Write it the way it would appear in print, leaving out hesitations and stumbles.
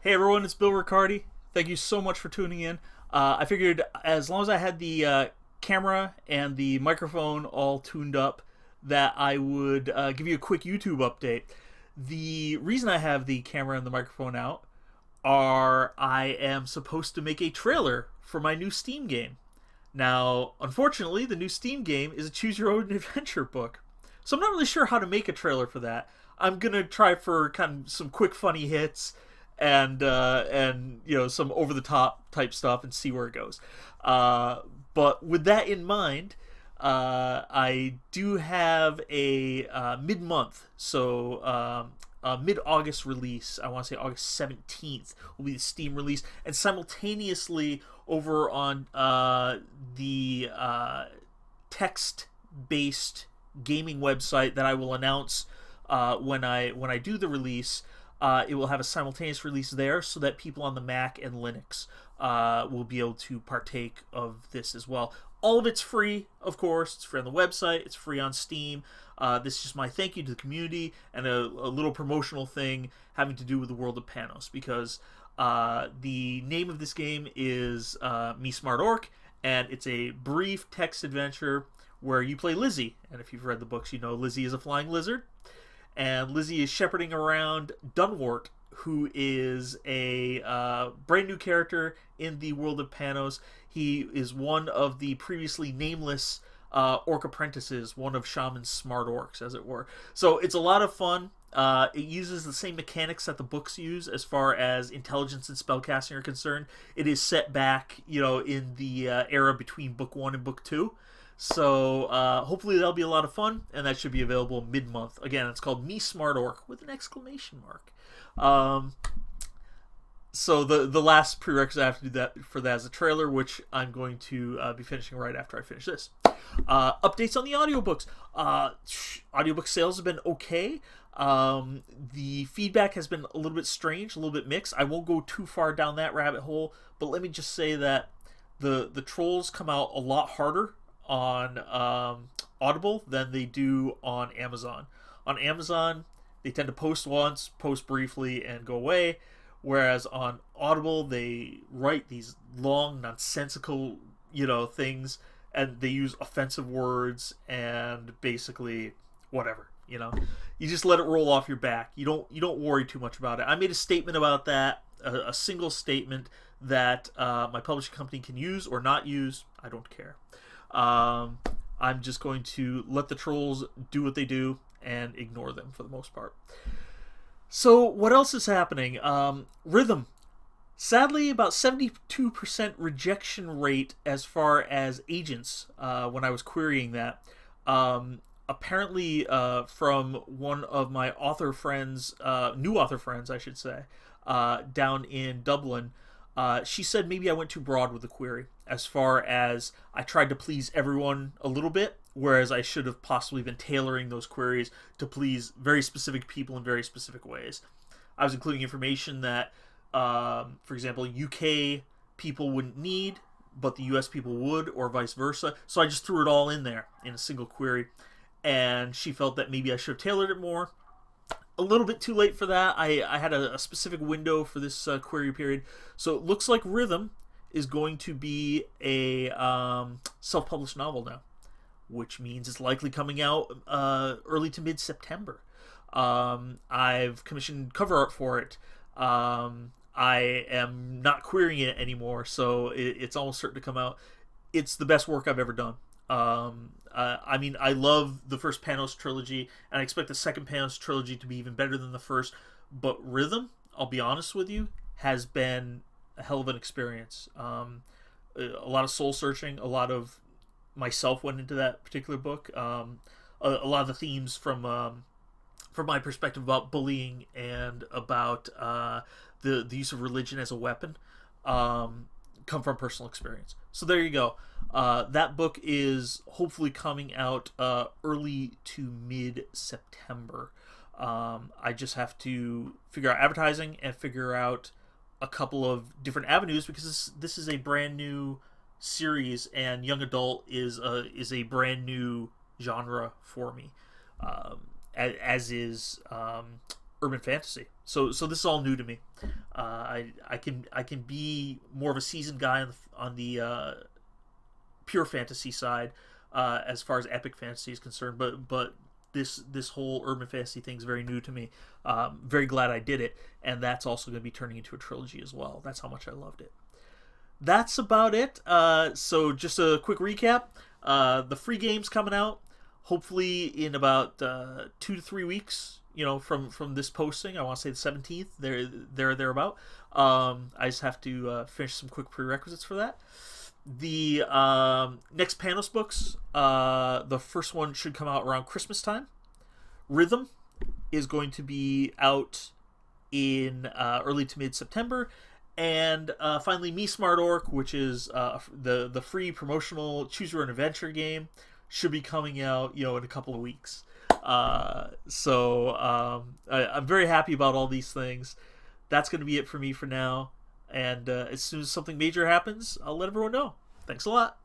Hey everyone, it's Bill Riccardi. Thank you so much for tuning in. I figured as long as I had the camera and the microphone all tuned up, that I would give you a quick YouTube update. The reason I have the camera and the microphone out are I am supposed to make a trailer for my new Steam game. Now, unfortunately, the new Steam game is a choose your own adventure book. So I'm not really sure how to make a trailer for that. I'm gonna try for kind of some quick funny hits and some over the top type stuff and see where it goes. But with that in mind, I do have a mid month, so a mid August release. I want to say August 17th will be the Steam release, and simultaneously over on the text based gaming website that I will announce when I do the release. It will have a simultaneous release there so that people on the Mac and Linux will be able to partake of this as well. All of it's free, of course. It's free on the website. It's free on Steam. This is just my thank you to the community and a little promotional thing having to do with the world of Panos, because the name of this game is Me Smart Orc, and it's a brief text adventure where you play Lizzie. And if you've read the books, you know Lizzie is a flying lizard. And Lizzie is shepherding around Dunwart, who is a brand new character in the world of Panos. He is one of the previously nameless orc apprentices, one of Shaman's smart orcs, as it were. So it's a lot of fun. It uses the same mechanics that the books use as far as intelligence and spellcasting are concerned. It is set back, in the era between book 1 and book 2. So hopefully that'll be a lot of fun, and that should be available mid-month. Again, it's called Me Smart Orc with an exclamation mark. So the last prerequisite I have to do for that is a trailer, which I'm going to be finishing right after I finish this. Updates on the audiobooks. Audiobook sales have been okay. The feedback has been a little bit strange, a little bit mixed. I won't go too far down that rabbit hole, but let me just say that the trolls come out a lot harder on Audible than they do on Amazon. On Amazon, they tend to post once, post briefly, and go away. Whereas on Audible, they write these long, nonsensical, things, and they use offensive words and basically whatever. You just let it roll off your back. You don't worry too much about it. I made a statement about that, a single statement that my publishing company can use or not use. I don't care. I'm just going to let the trolls do what they do and ignore them for the most part. So what else is happening? Rhythm. Sadly, about 72% rejection rate as far as agents when I was querying that. Apparently from one of my author friends, new author friends I should say, down in Dublin, she said maybe I went too broad with the query, as far as I tried to please everyone a little bit, whereas I should have possibly been tailoring those queries to please very specific people in very specific ways. I was including information that, for example, UK people wouldn't need, but the US people would, or vice versa. So I just threw it all in there in a single query, and she felt that maybe I should have tailored it more. A little bit too late for that. I had a specific window for this query period. So it looks like Rhythm is going to be a self-published novel now, which means it's likely coming out early to mid-September. I've commissioned cover art for it. I am not querying it anymore, so it's almost certain to come out. It's the best work I've ever done. I love the first Panos trilogy, and I expect the second Panos trilogy to be even better than the first. But Rhythm, I'll be honest with you, has been a hell of an experience. A lot of soul searching, a lot of myself went into that particular book. A lot of the themes from my perspective about bullying and about the use of religion as a weapon come from personal experience. So there you go. That book is hopefully coming out early to mid-September. I just have to figure out advertising and figure out a couple of different avenues, because this is a brand new series, and young adult is a brand new genre for me, as is urban fantasy. So this is all new to me. I can be more of a seasoned guy on the pure fantasy side, as far as epic fantasy is concerned. But this whole urban fantasy thing is very new to me. Very glad I did it, and that's also going to be turning into a trilogy as well. That's how much I loved it. That's about it. So just a quick recap. The free game's coming out hopefully in about 2 to 3 weeks. From this posting, I want to say the 17th. Thereabout. I just have to finish some quick prerequisites for that. The next Panos books, the first one should come out around Christmas time. Rhythm is going to be out in early to mid September. And finally, Me Smart Orc, which is the free promotional choose your own adventure game, should be coming out in a couple of weeks. So I'm very happy about all these things. That's going to be it for me for now. And as soon as something major happens, I'll let everyone know. Thanks a lot.